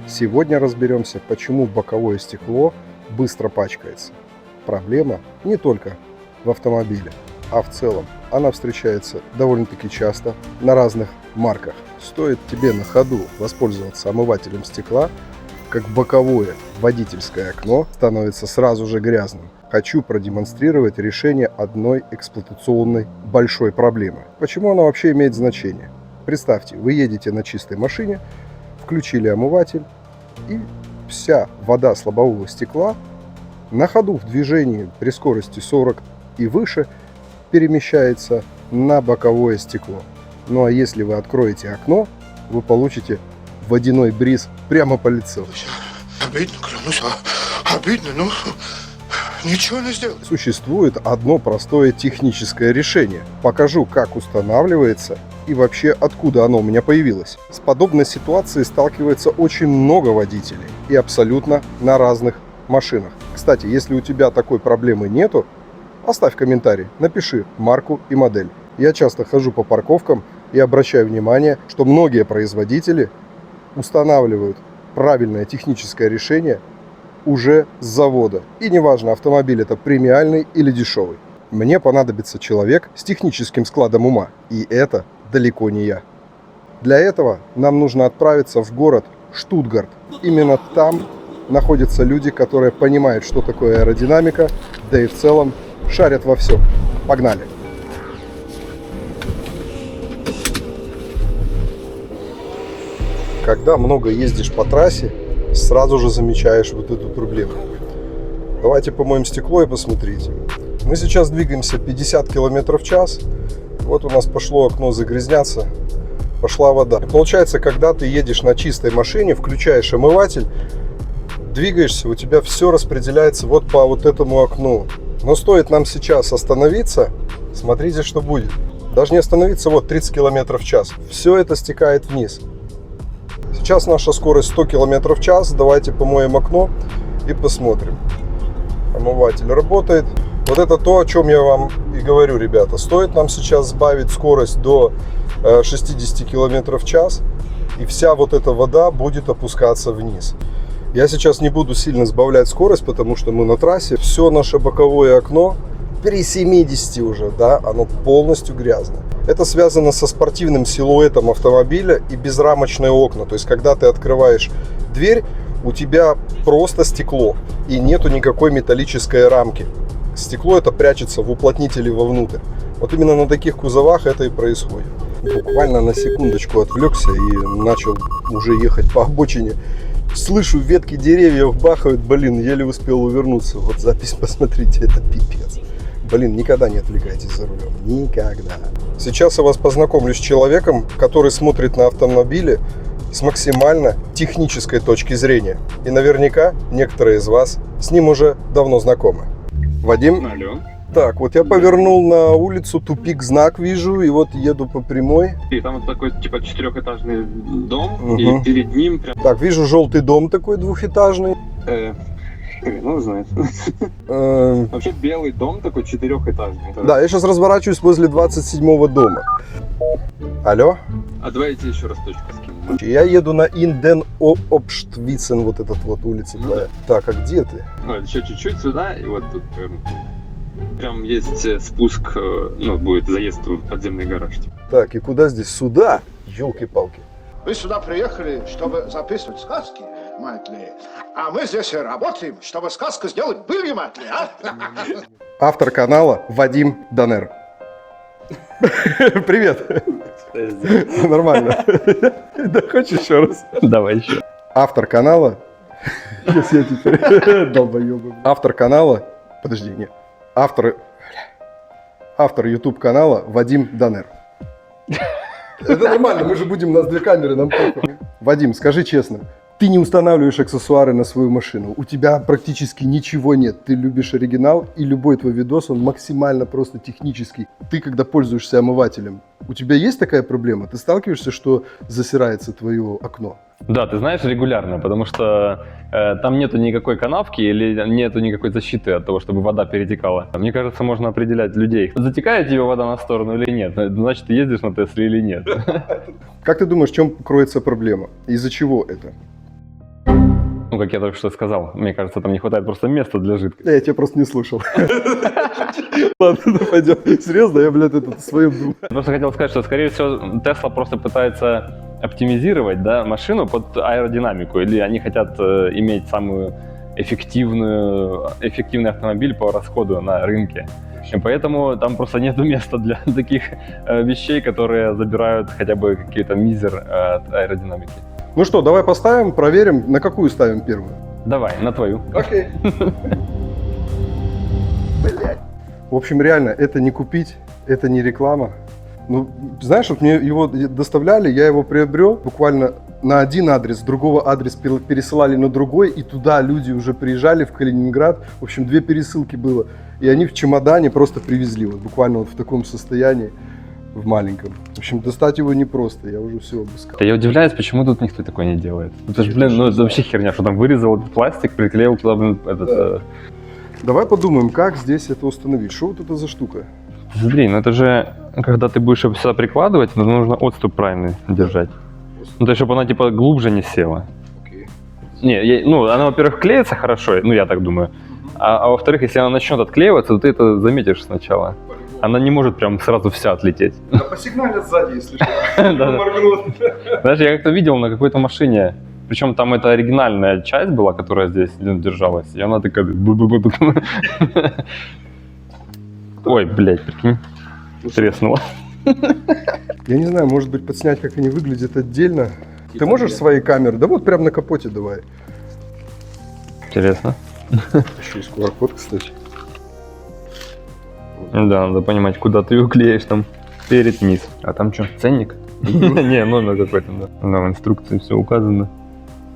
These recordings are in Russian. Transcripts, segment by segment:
Сегодня разберемся, почему боковое стекло быстро пачкается. Проблема не только в автомобиле, а в целом. Она встречается довольно-таки часто на разных марках. Стоит тебе на ходу воспользоваться омывателем стекла, как боковое водительское окно становится сразу же грязным. Хочу продемонстрировать решение одной эксплуатационной большой проблемы. Почему она вообще имеет значение? Представьте, вы едете на чистой машине, включили омыватель, и вся вода с лобового стекла на ходу в движении при скорости 40 и выше перемещается на боковое стекло. Ну а если вы откроете окно, вы получите водяной бриз прямо по лицу. Обидно, клянусь, обидно, но ничего не сделать. Существует одно простое техническое решение. Покажу, как устанавливается и вообще откуда оно у меня появилось. С подобной ситуацией сталкивается очень много водителей и абсолютно на разных машинах. Кстати, если у тебя такой проблемы нету, оставь комментарий, напиши марку и модель. Я часто хожу по парковкам и обращаю внимание, что многие производители устанавливают правильное техническое решение уже с завода. И неважно, автомобиль это премиальный или дешевый. Мне понадобится человек с техническим складом ума. И это далеко не я. Для этого нам нужно отправиться в город Штутгарт. Именно там находятся люди, которые понимают, что такое аэродинамика, да и в целом шарят во всем. Погнали! Когда много ездишь по трассе, сразу же замечаешь вот эту проблему. Давайте помоем стекло и посмотрите. Мы сейчас двигаемся 50 км в час. Вот у нас пошло окно загрязняться, пошла вода. И получается, когда ты едешь на чистой машине, включаешь омыватель, двигаешься, у тебя все распределяется вот по вот этому окну. Но стоит нам сейчас остановиться, смотрите, что будет. Даже не остановиться, вот 30 км в час. Все это стекает вниз. Сейчас наша скорость 100 км в час. Давайте помоем окно и посмотрим. Омыватель работает. Вот это то, о чем я вам и говорю, ребята. Стоит нам сейчас сбавить скорость до 60 км в час, и вся вот эта вода будет опускаться вниз. Я сейчас не буду сильно сбавлять скорость, потому что мы на трассе. Все наше боковое окно при 70 уже, да, оно полностью грязное. Это связано со спортивным силуэтом автомобиля и безрамочные окна. То есть, когда ты открываешь дверь, у тебя просто стекло и нету никакой металлической рамки. Стекло это прячется в уплотнителе вовнутрь. Вот именно на таких кузовах это и происходит. Буквально на секундочку отвлекся и начал уже ехать по обочине. Слышу, ветки деревьев бахают, блин, еле успел увернуться. Вот запись, посмотрите, это пипец. Блин, никогда не отвлекайтесь за рулем. Никогда. Сейчас я вас познакомлю с человеком, который смотрит на автомобили с максимально технической точки зрения. И наверняка некоторые из вас с ним уже давно знакомы. Вадим? Алло. Так, вот я повернул на улицу, тупик, знак вижу, и вот еду по прямой. И там вот такой, типа, 4-этажный дом, и перед ним прям... Так, вижу желтый дом такой двухэтажный. Ну, знает. Вообще белый дом такой 4-этажный. Да, я сейчас разворачиваюсь возле 27-го дома. Алло? А давайте еще раз точку скинем. Я еду на Инден-Обштвицен, вот этот вот улица. Ну, да. Так, а где ты? Ну, еще чуть-чуть сюда, и вот тут прям есть спуск, ну, будет заезд в подземный гараж. Так, и куда здесь? Сюда? Ёлки-палки. Вы сюда приехали, чтобы записывать сказки, Мэтли. А мы здесь работаем, чтобы сказку сделать были, Мэтли, а? Автор канала Вадим Данер. Привет. Нормально. Да хочешь еще раз? Давай еще. Автор канала... Если я теперь долбоёбы. Автор канала... Подожди, нет. Автор YouTube канала Вадим Данер. Это нормально, мы же будем, у нас две камеры, нам похуй. Вадим, скажи честно, ты не устанавливаешь аксессуары на свою машину, у тебя практически ничего нет, ты любишь оригинал, и любой твой видос, он максимально просто технический. Ты, когда пользуешься омывателем, у тебя есть такая проблема? Ты сталкиваешься, что засирается твое окно? Да, ты знаешь, регулярно, потому что там нету никакой канавки или нету никакой защиты от того, чтобы вода перетекала. Мне кажется, можно определять людей, затекает тебе вода на сторону или нет, значит, ты ездишь на Тесле или нет. Как ты думаешь, в чем кроется проблема? Из-за чего это? Ну, как я только что сказал, мне кажется, там не хватает просто места для жидкости. Я тебя просто не слушал. Ладно, пойдем. Серьезно, я, блядь, это в своем думаю. Я просто хотел сказать, что, скорее всего, Tesla просто пытается оптимизировать, да, машину под аэродинамику, или они хотят иметь самый эффективный автомобиль по расходу на рынке. И поэтому там просто нет места для таких вещей, которые забирают хотя бы какие-то мизер от аэродинамики. Ну что, давай поставим, проверим. На какую ставим первую? Давай, на твою. Окей. Блядь. В общем, реально, это не купить, это не реклама. Ну, знаешь, вот мне его доставляли, я его приобрел буквально на один адрес, другого адрес пересылали на другой, и туда люди уже приезжали в Калининград. В общем, 2 пересылки было. И они в чемодане просто привезли, вот буквально вот в таком состоянии, в маленьком. В общем, достать его непросто, я уже все обыскал. Я удивляюсь, почему тут никто такое не делает. Это же, блин, ну это вообще херня, что там вырезал этот пластик, приклеил туда, блин, этот... Да. Давай подумаем, как здесь это установить. Что вот это за штука? Смотри, ну это же, когда ты будешь его сюда прикладывать, то нужно отступ правильный держать. Ну то есть, чтобы она типа глубже не села. Окей. Не, ну она, во-первых, клеится хорошо, ну я так думаю. А во-вторых, если она начнет отклеиваться, то ты это заметишь сначала. Она не может прям сразу вся отлететь. Да посигналят сзади, если что. Знаешь, я как-то видел на какой-то машине, причем там это оригинальная часть была, которая здесь держалась, и она такая... Ой, блядь, прикинь, треснула. Я не знаю, может быть, подснять, как они выглядят отдельно. Ты можешь свои камеры? Да вот прям на капоте давай. Интересно. Еще есть QR-код, кстати. Да, надо понимать, куда ты ее клеишь, там перед-низ. А там что, ценник? Не, номер какой-то, да. Да, в инструкции все указано.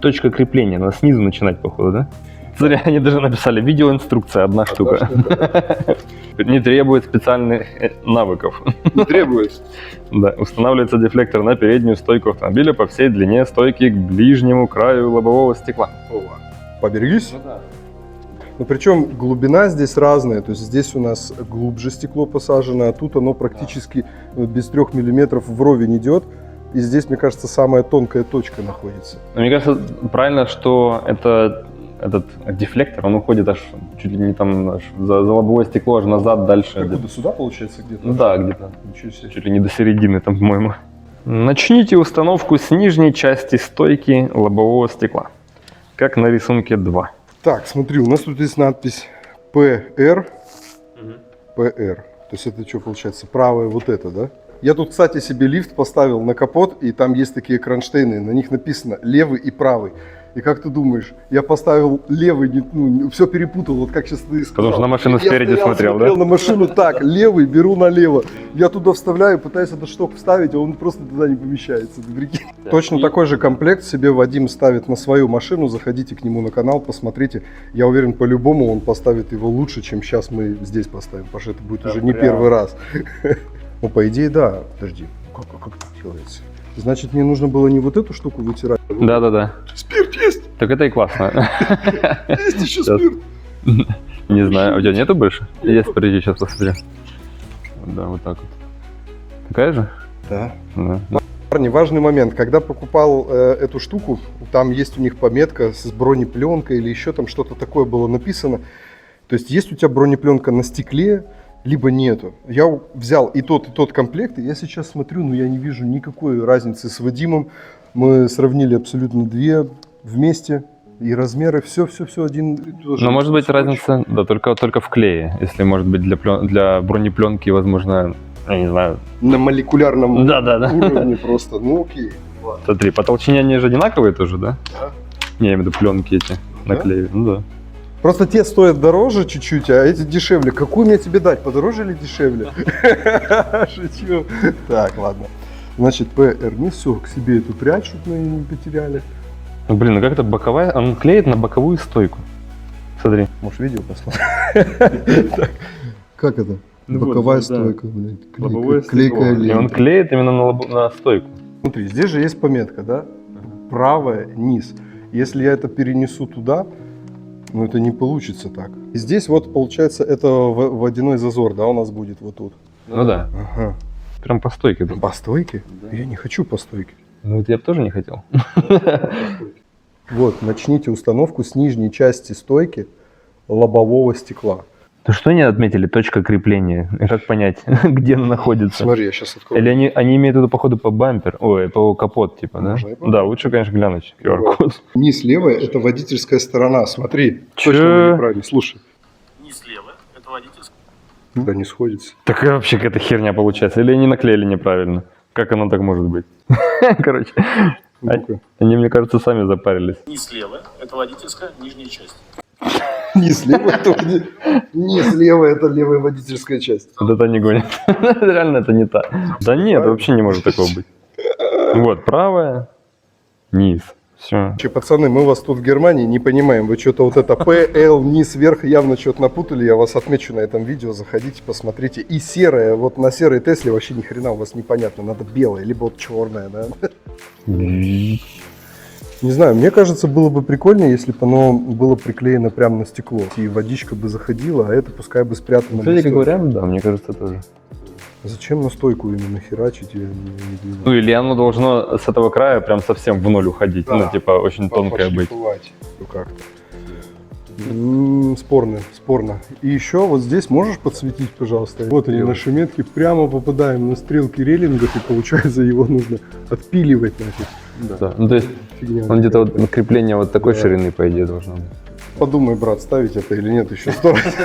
Точка крепления, надо снизу начинать, походу, да? Смотри, они даже написали, видеоинструкция, одна штука. Не требует специальных навыков. Не требуется. Да, устанавливается дефлектор на переднюю стойку автомобиля по всей длине стойки к ближнему краю лобового стекла. Поберегись. Ну да. Но причем глубина здесь разная, то есть здесь у нас глубже стекло посажено, а тут оно практически без 3 миллиметров вровень идет. И здесь, мне кажется, самая тонкая точка находится. Мне кажется, правильно, что этот дефлектор, он уходит аж чуть ли не там аж за лобовое стекло, аж назад, дальше. Откуда? Сюда, получается, где-то? Ну да, где-то. Ничего себе. Чуть ли не до середины там, по-моему. Начните установку с нижней части стойки лобового стекла, как на рисунке 2. Так, смотри, у нас тут есть надпись PR. PR. То есть это что получается? Правое вот это, да? Я тут, кстати, себе лифт поставил на капот, и там есть такие кронштейны, на них написано левый и правый. И как ты думаешь, я поставил левый, ну, все перепутал, вот как сейчас ты сказал. Потому что на машину спереди смотрел, да? Я на машину так, левый, беру налево. Я туда вставляю, пытаюсь этот шток вставить, а он просто туда не помещается. Точно такой же комплект себе Вадим ставит на свою машину. Заходите к нему на канал, посмотрите. Я уверен, по-любому он поставит его лучше, чем сейчас мы здесь поставим, потому что это будет уже не первый раз. Ну, по идее, да. Подожди, как это делается? Значит, мне нужно было не вот эту штуку вытирать. Да-да-да. Спирт есть! Так это и классно. Есть еще спирт! Не знаю, у тебя нету больше? Есть, подожди, сейчас посмотрю. Да, вот так вот. Такая же? Да. Да. Парни, важный момент. Когда покупал эту штуку, там есть у них пометка с бронепленкой или еще там что-то такое было написано. То есть есть у тебя бронепленка на стекле, либо нету. Я взял и тот комплект, и я сейчас смотрю, но я не вижу никакой разницы с Вадимом. Мы сравнили абсолютно 2 вместе, и размеры, все один и тот же. Но может быть разница, да, только в клее. Если может быть для бронепленки, возможно, я не знаю. На молекулярном Да. уровне просто, ну окей. Ладно. Смотри, по толщине они же одинаковые тоже, да? Да. Не, я имею в виду пленки эти наклеивают. Ну да. Просто те стоят дороже чуть-чуть, а эти дешевле. Какую мне тебе дать, подороже или дешевле? Шучу. Так, ладно. Значит, PR не все, к себе эту прядь, чтобы мы не потеряли. Ну блин, ну как это боковая? Он клеит на боковую стойку. Смотри. Может, видео посмотреть? Как это? Боковая стойка, блядь. Клейкая И он лента. клеит именно на стойку. Смотри, здесь же есть пометка, да? Правая, низ. Если я это перенесу туда, ну это не получится так. И здесь вот получается это водяной зазор, да, у нас будет вот тут. Ну да. Ага. Прям по стойке. Да. По стойке? Я не хочу по стойке. Ну это я бы тоже не хотел. Вот, начните установку с нижней части стойки лобового стекла. То что они отметили? Точка крепления. И как понять, где она находится? Смотри, я сейчас открою. Или они имеют в виду, походу, по бампер? Ой, по капот, типа, да? Можно и по Да, лучше, конечно, глянуть QR-код. Низ левая – это водительская сторона. Смотри, Чё? точно мы неправильно. Слушай. Не слева, это водительская. Да не сходится. Так вообще какая-то херня получается. Или они наклеили неправильно? Как оно так может быть? Короче, Ну-ка. они, мне кажется, сами запарились. Не слева, это водительская нижняя часть. Не слева, не слева, это левая водительская часть. Вот это не гонит. Реально это не та. Да нет, вообще не может такого быть. Вот, правая, низ. Все. Пацаны, мы вас тут в Германии не понимаем. Вы что-то вот это П, Л, низ, вверх явно что-то напутали. Я вас отмечу на этом видео. Заходите, посмотрите. И серое, вот на серой Тесле вообще ни хрена у вас непонятно. Надо белое, либо вот черное, да? Не знаю, мне кажется, было бы прикольнее, если бы оно было приклеено прямо на стекло. И водичка бы заходила, а это пускай бы спрятано. Кстати, как вариант, да, мне кажется, тоже. Зачем на стойку именно херачить? Я не думаю. Ну или оно должно с этого края прям совсем в ноль уходить. Да. Ну, типа, очень тонкое быть. Пошлифовать. Ну, как-то. Спорно, спорно. И еще вот здесь можешь подсветить, пожалуйста? Вот они на шеметке, прямо попадаем на стрелки рейлингов, и получается его нужно отпиливать нафиг. Да. Ну, то есть Фигня. он где-то вот крепление вот такой Да. ширины, по идее, должно быть. Подумай, брат, ставить это или нет, еще 100 раз.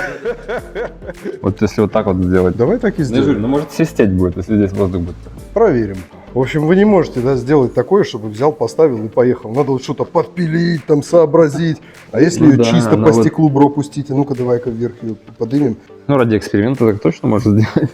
Вот если вот так вот сделать. Давай так и сделаем. Ну, может, свистеть будет, если здесь воздух будет. Проверим. В общем, вы не можете, да, сделать такое, чтобы взял, поставил и поехал. Надо вот что-то подпилить, там, сообразить. А если Ну ее да, чисто ну по вот. стеклу бро пустить, ну-ка давай-ка вверх ее подымем. Ну, ради эксперимента так точно можно сделать.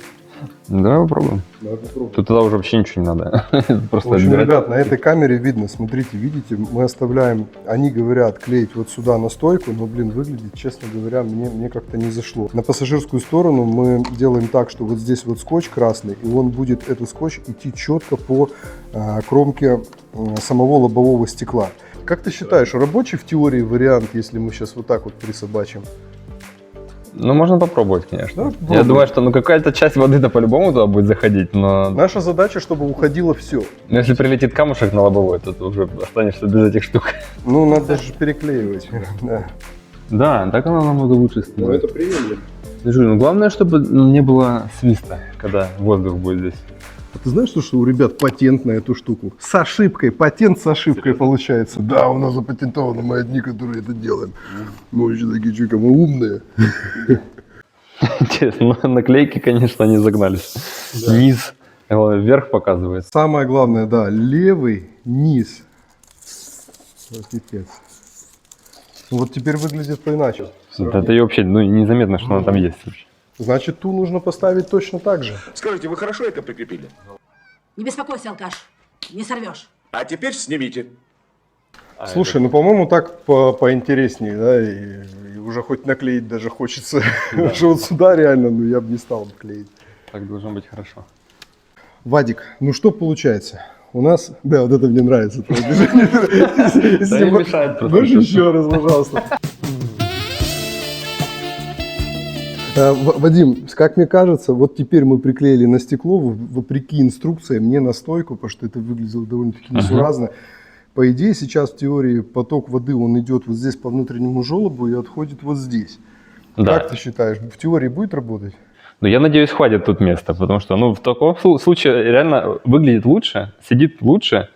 Давай попробуем. Надо попробовать. Тут тогда уже вообще ничего не надо. Просто В общем, отбирать. ребят, на этой камере видно, смотрите, видите, мы оставляем, они говорят, клеить вот сюда на стойку, но, блин, выглядит, честно говоря, мне как-то не зашло. На пассажирскую сторону мы делаем так, что вот здесь вот скотч красный, и он будет, этот скотч, идти четко по кромке самого лобового стекла. Как ты считаешь, рабочий в теории вариант, если мы сейчас вот так вот присобачим? Ну, можно попробовать, конечно. Да, Я попробуй. думаю, что ну какая-то часть воды-то по-любому туда будет заходить, но Наша задача, чтобы уходило все. если прилетит камушек на лобовой, то ты уже останешься без этих штук. Ну, надо же переклеивать. Да. Да, так она намного лучше становится. приемлемо. Ну, главное, чтобы не было свиста, когда воздух будет здесь. А ты знаешь, что у ребят патент на эту штуку? С ошибкой, патент с ошибкой получается. Да, у нас запатентованы мы одни, которые это делаем. Мы еще такие, что мы умные. Интересно, но наклейки, конечно, они загнались. Низ вверх показывает. Самое главное, да, левый низ. Вот пипец. Вот теперь выглядит поиначе. Это и вообще незаметно, что она там есть. Значит, ту нужно поставить точно так же. Скажите, вы хорошо это прикрепили? Не беспокойся, алкаш, не сорвешь. А теперь снимите. Слушай, ну, по-моему, так поинтереснее, да, и уже хоть наклеить даже хочется. Что вот сюда реально, ну, я бы не стал клеить. Так должно быть хорошо. Вадик, ну что получается? У нас, да, вот это мне нравится. твое движение. Да не мешает просто. Можешь еще раз, пожалуйста. Вадим, как мне кажется, вот теперь мы приклеили на стекло, вопреки инструкциям, не на стойку, потому что это выглядело довольно-таки несуразно. По идее, сейчас в теории поток воды, он идет вот здесь по внутреннему желобу и отходит вот здесь. Да. Как ты считаешь, в теории будет работать? Но я надеюсь, хватит тут места, потому что, ну, в таком случае реально выглядит лучше, сидит лучше,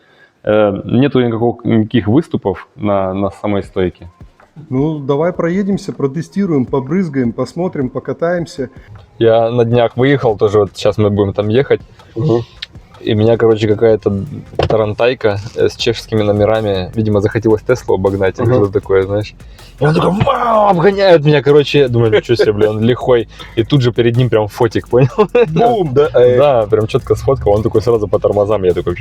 нету никаких выступов на самой стойке. Ну, давай проедемся, протестируем, побрызгаем, посмотрим, покатаемся. Я на днях выехал тоже, вот сейчас мы будем там ехать, и меня, короче, какая-то тарантайка с чешскими номерами, видимо, захотелось Теслу обогнать или что-то такое, знаешь. И он такой, вау, обгоняют меня, короче, я думаю, ничего себе, блин, он лихой. И тут же перед ним прям фотик, понял? Бум, да? Да, прям четко сфоткал, он такой сразу по тормозам, я такой,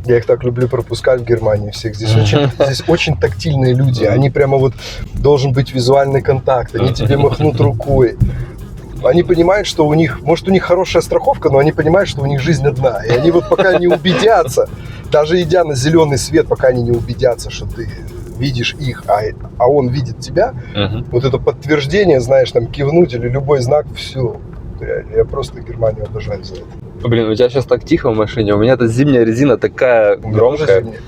Я их так люблю пропускать в Германии всех. Здесь очень тактильные люди. Они прямо вот, должен быть визуальный контакт. Они тебе махнут рукой. Они понимают, что у них, может, у них хорошая страховка, но они понимают, что у них жизнь одна. И они вот пока не убедятся, даже идя на зеленый свет, пока они не убедятся, что ты видишь их, а он видит тебя, вот это подтверждение, знаешь, там кивнуть или любой знак, все. Я просто Германию обожаю за это. Блин, у тебя сейчас так тихо в машине, у меня эта зимняя резина такая У меня тоже громкая. зимняя.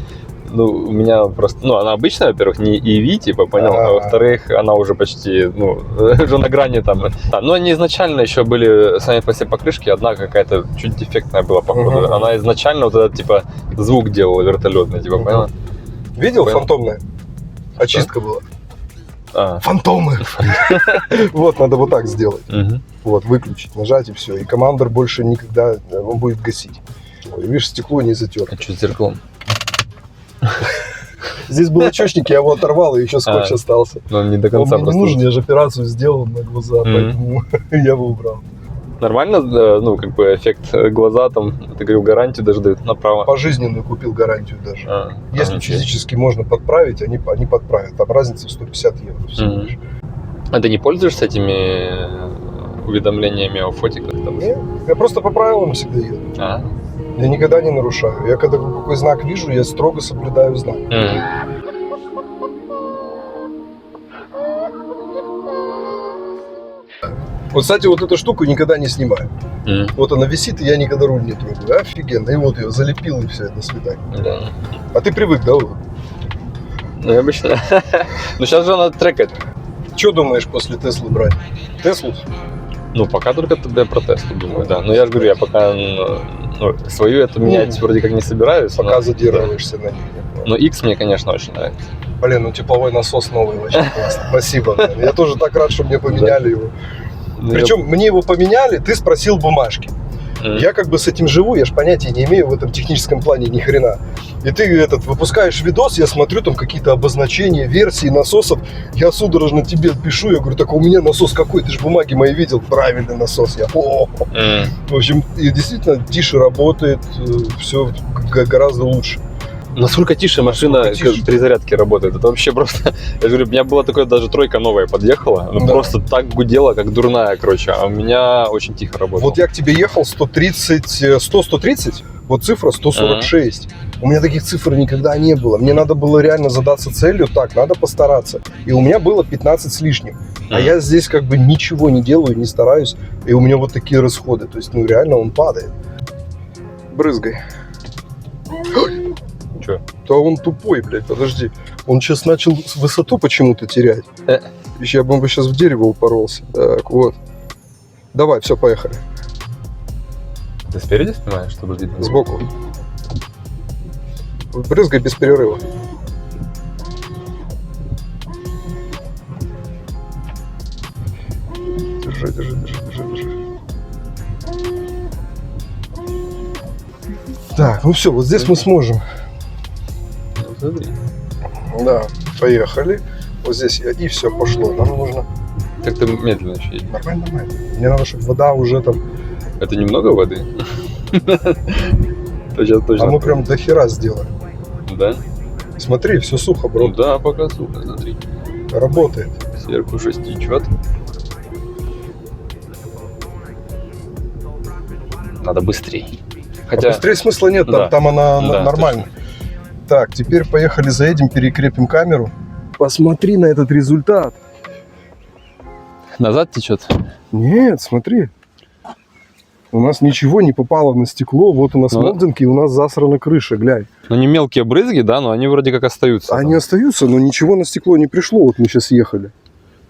Ну, у меня просто, ну, она обычная, во-первых, не EV, типа, понял, а во-вторых, она уже почти, ну, уже на грани там. Да, но они изначально еще были сами по себе покрышки, одна какая-то чуть дефектная была, походу. Она изначально вот этот, типа, звук делала вертолетный, типа, понял? Видел Понял. фантомная? Очистка была. А. Фантомы! Вот, надо вот так сделать. Мгм. Вот, выключить, нажать и все. И командор больше никогда, он будет гасить. Ой, видишь, стекло не затерто. А что с зеркалом? Здесь был очечник, я его оторвал, и еще скотч остался. Ну, он не до Он конца мне не просто. нужен, я же операцию сделал на глаза, поэтому я его убрал. Нормально, ну, как бы эффект глаза, там, ты говорил, гарантию даже дают направо. Пожизненную купил гарантию даже. Если ничего. физически можно подправить, они подправят. Там разница в 150 евро всего лишь. А ты не пользуешься этими уведомлениями о фотиках? Там? Нет, я просто по правилам всегда еду. А. Я никогда не нарушаю. Я когда какой знак вижу, я строго соблюдаю знак. Вот, кстати, вот эту штуку никогда не снимаю. Вот она висит, и я никогда руль не трогаю. Офигенно. И вот ее залепил, и все, до свидания. Да. А ты привык, да? Ну, я обычно. Ну, сейчас же она трекает. Что думаешь после Теслы брать? Теслу? Ну, пока только я про Теслу думаю, да. Но я же говорю, я пока свою это менять вроде как не собираюсь. Пока но, задерживаешься на ней. да. Но X мне, конечно, очень нравится. Блин, ну тепловой насос новый, вообще классно. Спасибо. Блин. Я тоже так рад, что мне поменяли его. Ну, Причем мне его поменяли, ты спросил бумажки. Я как бы с этим живу, я ж понятия не имею в этом техническом плане ни хрена. И ты выпускаешь видос, я смотрю там какие-то обозначения, версии насосов. Я судорожно тебе пишу, я говорю, так у меня насос какой, ты же бумаги мои видел. Правильный насос. Я, В общем, и действительно тише работает, все гораздо лучше. Насколько тише машина Насколько тише? при зарядке работает, это вообще просто... Я же говорю, у меня была такое, даже тройка новая подъехала, Да. просто так гудела, как дурная, короче, а у меня очень тихо работало. Вот я к тебе ехал 100-130, вот цифра 146. У меня таких цифр никогда не было. Мне надо было реально задаться целью, так, надо постараться. И у меня было 15 с лишним. А я здесь как бы ничего не делаю, не стараюсь, и у меня вот такие расходы. То есть, ну реально он падает. Брызгай. Чё? Да он тупой, блядь, подожди. Он сейчас начал высоту почему-то терять. Я бы сейчас в дерево упоролся. Так, вот. Давай, все, поехали. Ты спереди снимаешь, чтобы видно? Сбоку. Брызгай без перерыва. Держи, держи, держи, держи, держи. Так, ну все, вот здесь мы сможем. Ну, смотри. Да, поехали. Вот здесь я, и все, пошло. Нам нужно... Как ты медленно еще едешь. Нормально, нормально. Мне надо, чтобы вода уже там... Это немного воды? Сейчас А точно. мы прям до хера сделаем. Да? Смотри, все сухо, Ну бро. да, пока сухо, смотри. Работает. Сверху 6 течет. Надо быстрее. Хотя... Быстрее смысла нет, там, Да. там она Да, нормально. Так, теперь поехали, заедем, перекрепим камеру. Посмотри на этот результат. Назад течет? Нет, смотри. У нас ничего не попало на стекло. Вот у нас Ну, молдинг, и у нас засрана крыша, глянь. Ну не мелкие брызги, да, но они вроде как остаются. Они остаются, но ничего на стекло не пришло. Вот мы сейчас ехали.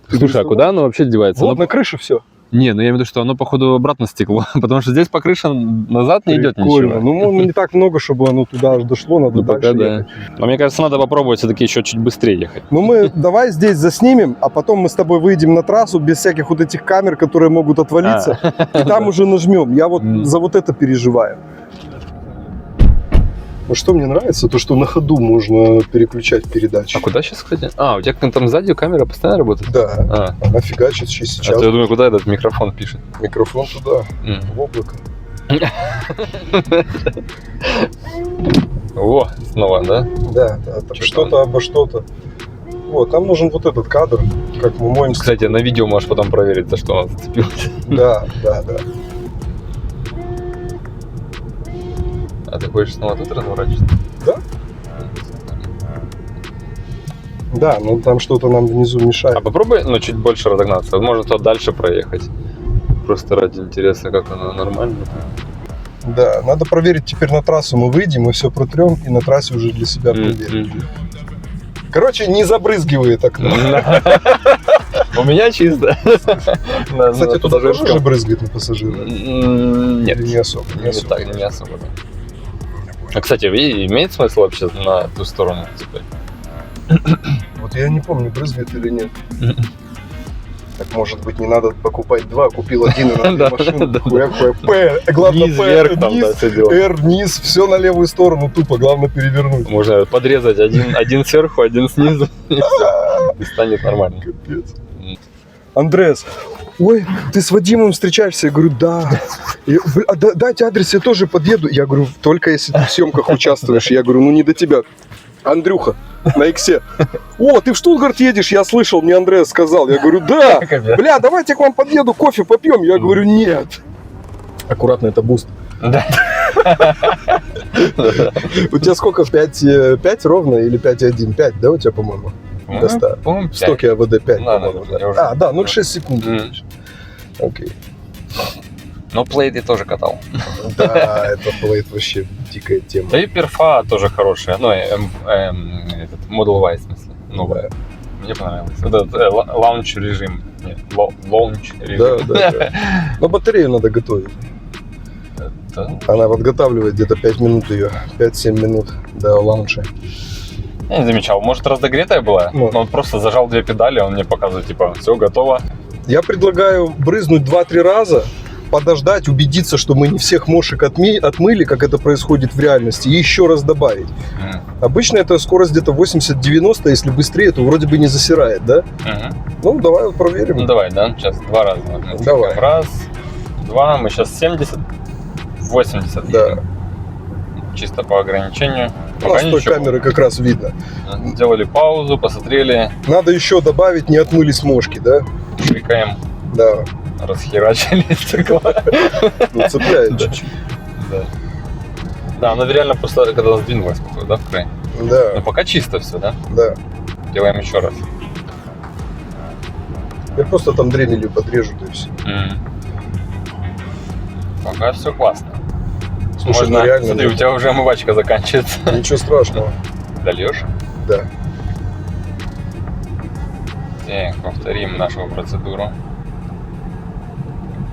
Слушай, а куда оно вообще девается? Вот Оно- на крыше все. Не, ну я имею в виду, что оно походу обратно стекло, потому что здесь по крыше назад не идет Прикольно. ничего. Ну, не так много, чтобы оно туда аж дошло, надо Ну, дальше пока ехать. да. Но мне кажется, надо попробовать все-таки еще чуть быстрее ехать. Ну, мы давай здесь заснимем, а потом мы с тобой выйдем на трассу без всяких вот этих камер, которые могут отвалиться, и там уже нажмем. Я вот за вот это переживаю. Ну, что мне нравится, то, что на ходу можно переключать передачи. А куда сейчас, кстати? А, у тебя там сзади камера постоянно работает? Да, А, она фигачит сейчас. а то я думаю, куда этот микрофон пишет? Микрофон туда, в облако. О, снова, да? Да, да, там Чё что-то там? обо что-то. Вот, нам нужен вот этот кадр, как мы моем. Кстати, на видео можешь потом проверить, за что он зацепился. Да, да, да. А ты хочешь снова тут разворачиваться? Да? Да, но там что-то нам внизу мешает. А попробуй, ну, чуть больше разогнаться. Возможно, то дальше проехать. Просто ради интереса, как оно нормально. Да, надо проверить теперь на трассу. Мы выйдем, мы все протрем и на трассе уже для себя проверим. Короче, не забрызгивает окно. У меня чисто. Кстати, туда тоже брызгает на пассажира? Нет. Или не особо? Не так, не особо. А, кстати, имеет смысл вообще на ту сторону теперь? Вот я не помню, брызгает или нет. Так, может быть, не надо покупать два, купил один и на две машины. П, главное П, низ, Р, низ, все на левую сторону тупо, главное перевернуть. Можно подрезать один сверху, один снизу, и все. И станет нормально. Капец. Андреас, ой, ты с Вадимом встречаешься? Я говорю, да. Дайте адрес, я тоже подъеду. Я говорю, только если ты в съемках участвуешь. Я говорю, ну не до тебя. Андрюха, на иксе. О, ты в Штутгарт едешь? Я слышал, мне Андреас сказал. Я говорю, да. Бля, давайте я к вам подъеду, кофе попьем. Я говорю, нет. Аккуратно, это буст. Да. У тебя сколько? 5 ровно или 5,1? 5, да, у тебя, по-моему? До 100. По-моему, В стоке АВД 5, Да, по-моему. да, я уже- А, да, 0,6 секунд. Окей. Но плейд я тоже катал. Да, это Blade вообще дикая тема. Да и перфа тоже хорошая. Ну, этот Model Y, в смысле. Новая. Мне понравилось. Этот лаунч режим. Нет, лаунч режим. Да. Но батарею надо готовить. Да. Она подготавливает где-то 5 минут ее. 5-7 минут до лаунча. Я не замечал. Может, разогретая была? Ну. Но он просто зажал 2 педали, он мне показывает, типа, все, готово. Я предлагаю брызнуть 2-3 раза, подождать, убедиться, что мы не всех мошек отмыли, как это происходит в реальности, и еще раз добавить. Обычно это скорость где-то 80-90, если быстрее, то вроде бы не засирает, да? Ну, давай проверим. Ну, давай, да? Сейчас 2 раза. Давай. Раз, два, мы сейчас 70, 80 Да. едем. Чисто по ограничению. У нас с той камеры как раз видно. Сделали паузу, посмотрели, Надо еще добавить, не отмылись мошки, да? шикаем, Да. расхерачили стекло. Ну, цепляет чуть-чуть. Да. Да, она реально просто, когда она сдвинулась, походу, да, в край? Но Да, пока чисто все, да? да. Делаем еще раз. Я просто там дремелью подрежу, да и все. Пока все классно. Слушай, ну реально, Смотри, у тебя уже омывачка заканчивается. ничего страшного. Дольешь? Да. Так, повторим нашу процедуру.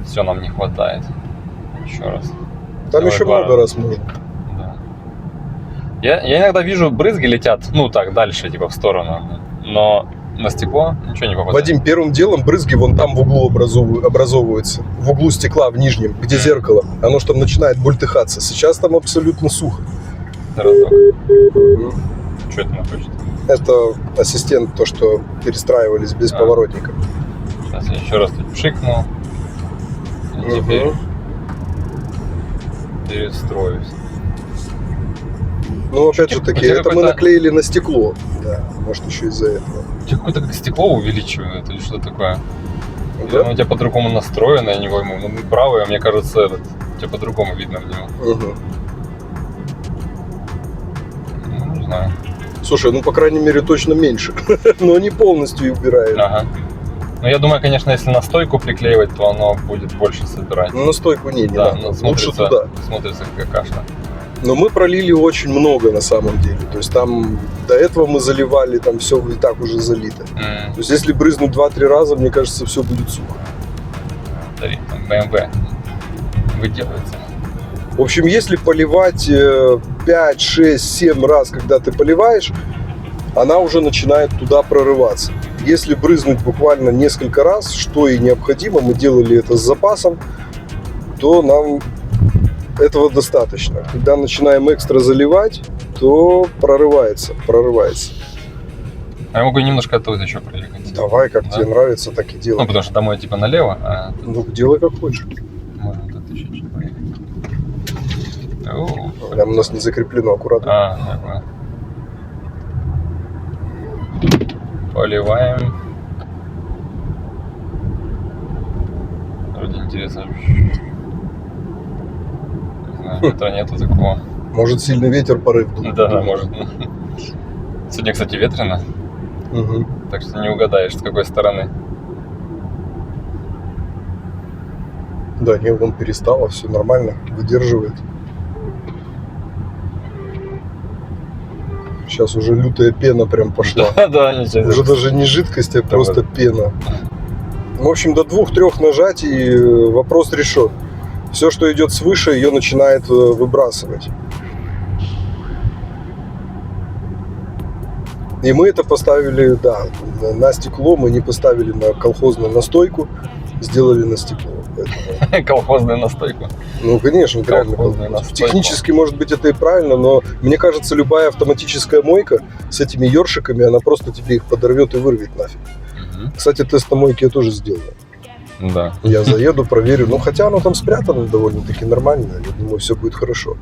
Все нам не хватает. Еще раз. Там Давай еще два много раз можно. Да. Я иногда вижу, брызги летят, ну так, дальше, типа в сторону. Но на стекло ничего не попадает. Вадим, первым делом брызги вон там в углу образовываются. В углу стекла, в нижнем, где зеркало. Оно же там начинает бултыхаться. Сейчас там абсолютно сухо. Разок. Что это находит? Это ассистент, то, что перестраивались без поворотников. Сейчас я еще раз тут пшикнул. И теперь перестроюсь. Ну, опять же таки, У тебя это мы какой-то- наклеили на стекло. Да, может, еще из-за этого. У тебя какое-то как стекло увеличивает или что такое? Да? Оно у тебя по-другому настроено, я не пойму. Ну, правое, мне кажется, этот, тебя по-другому видно в него. Угу. Ну, не знаю. Слушай, ну, по крайней мере, точно меньше. Но не полностью убирает. Ага. Ну, я думаю, конечно, если на стойку приклеивать, то оно будет больше собирать. Ну, на стойку не Да, надо. но Лучше туда. смотрится как какашка. Но мы пролили очень много на самом деле. То есть там до этого мы заливали, там все и так уже залито. То есть если брызнуть 2-3 раза, мне кажется, все будет сухо. Смотри, там BMW выделывается. В общем, если поливать 5, 6, 7 раз, когда ты поливаешь, она уже начинает туда прорываться. Если брызнуть буквально несколько раз, что и необходимо, мы делали это с запасом, то нам этого достаточно. Когда начинаем экстра заливать, то прорывается. А я могу немножко оттуда еще проехать. Давай, как Да? тебе нравится, так и Ну, делай. потому что домой типа налево, а тут Ну, делай как хочешь. можно тут еще чуть поехать. О, Прям у нас не закреплено аккуратно. я понял. Поливаем. Вроде интересно. Не знаю, ветра нету такого. Может, сильный ветер, порыв дует. Да, может. Сегодня, кстати, ветрено, Угу. так что не угадаешь, с какой стороны. Да, не, он перестало, все нормально, выдерживает. Сейчас уже лютая пена прям пошла. Да, ничего. Уже даже не жидкость, а просто пена. В общем, до 2-3 нажатий вопрос решен. Все, что идет свыше, ее начинает выбрасывать. И мы это поставили, да, на стекло. Мы не поставили на колхозную настойку, сделали на стекло. Поэтому... Колхозную настойку. Ну, конечно, реально. Технически, может быть, это и правильно, но мне кажется, любая автоматическая мойка с этими ёршиками, она просто тебе их подорвет и вырвет нафиг. Кстати, тест на мойке я тоже сделаю. Да. Я заеду, проверю. Ну, хотя оно там спрятано довольно-таки нормально. Я думаю, все будет хорошо.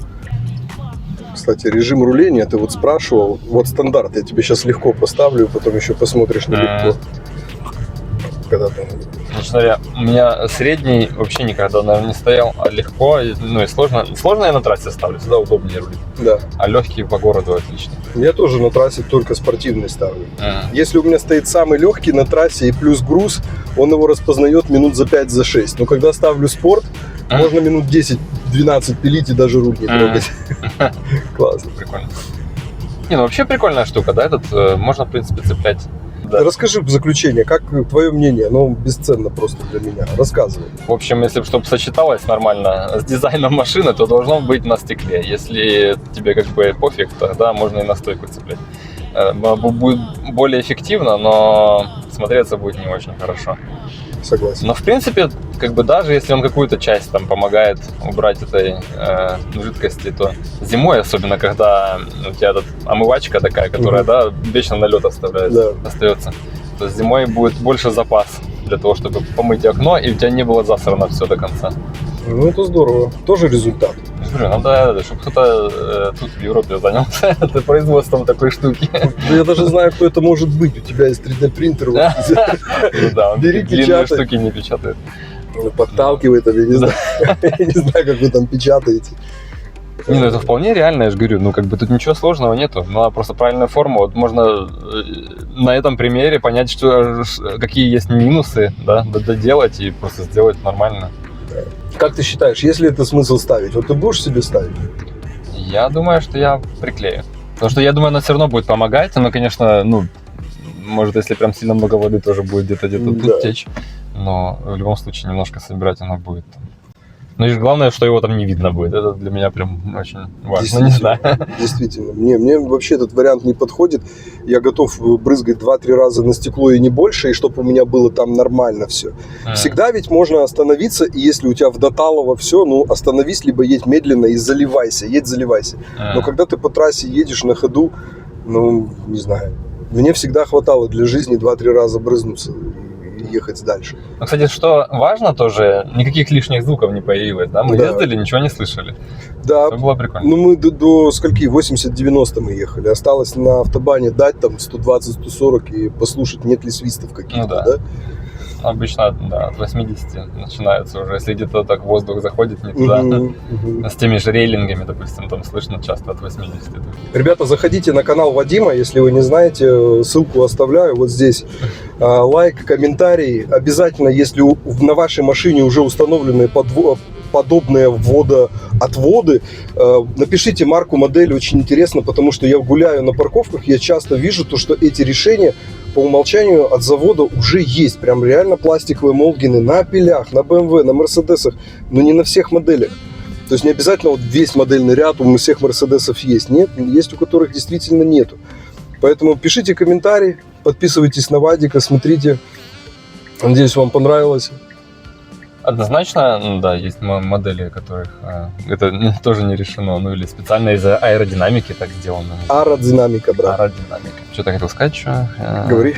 Кстати, режим руления ты вот спрашивал. Вот стандарт. Я тебе сейчас легко поставлю, потом еще посмотришь на легко. Когда ты... Значит, говоря, у меня средний вообще никогда, наверное, не стоял, а легко, ну и сложно. Сложно я на трассе ставлю, всегда удобнее рулить. Да. А легкий по городу отлично. Я тоже на трассе только спортивный ставлю. Если у меня стоит самый легкий на трассе и плюс груз, он его распознает минут за 5-6. Но когда ставлю спорт, можно минут 10-12 пилить и даже руль не трогать. Классно. Прикольно. Не, ну вообще прикольная штука, да, этот можно, в принципе, цеплять. Да. Расскажи в заключение, как твое мнение, оно бесценно просто для меня, рассказывай. В общем, если чтобы сочеталось нормально с дизайном машины, то должно быть на стекле. Если тебе как бы пофиг, тогда можно и на стойку цеплять. Будет более эффективно, но смотреться будет не очень хорошо. Согласен. Но в принципе, как бы даже если он какую-то часть там помогает убрать этой жидкости, то зимой, особенно когда у тебя эта омывачка такая, которая, да, вечно налет оставляет, остается, то зимой будет больше запас для того, чтобы помыть окно, и у тебя не было засрано все до конца. Ну, это здорово. Тоже результат. Говорю, надо, чтобы кто-то тут в Европе занялся производством такой штуки. Ну, я даже знаю, кто это может быть. У тебя есть 3D-принтер. Да, он Бери, длинные печатай. штуки не печатает. Подталкивает, я не знаю. Я не знаю, как вы там печатаете. Не, ну это вполне реально, я же говорю, ну как бы тут ничего сложного нету, надо просто правильная форма, вот можно на этом примере понять, что, какие есть минусы, да, доделать и просто сделать нормально. Как ты считаешь, есть ли это смысл ставить? Вот ты будешь себе ставить? Я думаю, что я приклею, потому что я думаю, она все равно будет помогать, но, конечно, ну, может, если прям сильно много воды, тоже будет где-то тут течь, но в любом случае немножко собирать она будет. Ну и главное, что его там не видно будет. Это для меня прям очень важно. Не знаю. Действительно. Мне вообще этот вариант не подходит. Я готов брызгать 2-3 раза на стекло и не больше, и чтобы у меня было там нормально все. Всегда ведь можно остановиться, и если у тебя вдоталово все, ну остановись, либо едь медленно и заливайся. Едь, заливайся. Но когда ты по трассе едешь на ходу, ну, не знаю. Мне всегда хватало для жизни 2-3 раза брызнуться и ехать дальше. Ну, кстати, что важно тоже, никаких лишних звуков не появилось, да? Мы ездили, ничего не слышали. Да. Это было прикольно. Ну, мы до скольки? 80-90 мы ехали. Осталось на автобане дать там 120-140 и послушать, нет ли свистов каких-то, ну, да? Обычно, да, от 80 начинаются уже, если где-то так воздух заходит не туда, с теми же рейлингами, допустим, там слышно часто от 80. Ребята, заходите на канал Вадима, если вы не знаете, ссылку оставляю вот здесь. Лайк, комментарий. Обязательно, если на вашей машине уже установлены подобные вводоотводы, напишите марку, модель, очень интересно, потому что я гуляю на парковках, я часто вижу то, что эти решения по умолчанию от завода уже есть. Прям реально пластиковые молдгины на Опелях, на BMW, на Мерседесах, но не на всех моделях. То есть не обязательно вот весь модельный ряд у всех Мерседесов есть. Нет, есть у которых действительно нету. Поэтому пишите комментарии, подписывайтесь на Вадика, смотрите. Надеюсь, вам понравилось. Однозначно, да, есть модели, которых это тоже не решено, ну или специально из-за аэродинамики так сделано. Аэродинамика, брат. Аэродинамика. Что-то хотел сказать, что? Говори.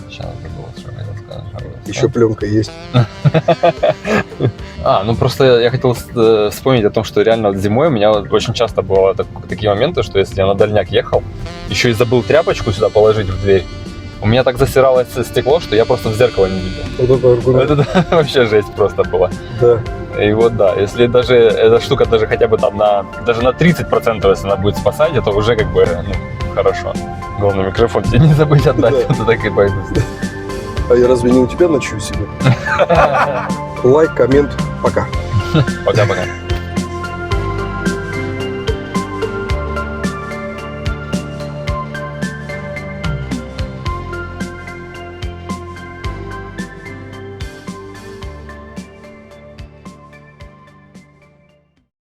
Сейчас забыл, что хотел сказать. Еще пленка есть. Ну просто я хотел вспомнить о том, что реально вот зимой у меня очень часто бывало такие моменты, что если я на дальняк ехал, еще и забыл тряпочку сюда положить в дверь, у меня так засиралось стекло, что я просто в зеркало не видел. Вот это аргумент. Это вообще жесть просто была. Да. И вот да, если даже эта штука даже хотя бы там даже на 30%, если она будет спасать, это уже как бы, ну, хорошо. Главное, микрофон тебе не забыть отдать, это так и пойду. А я разве не у тебя ночую себе? Лайк, коммент, пока. Пока-пока.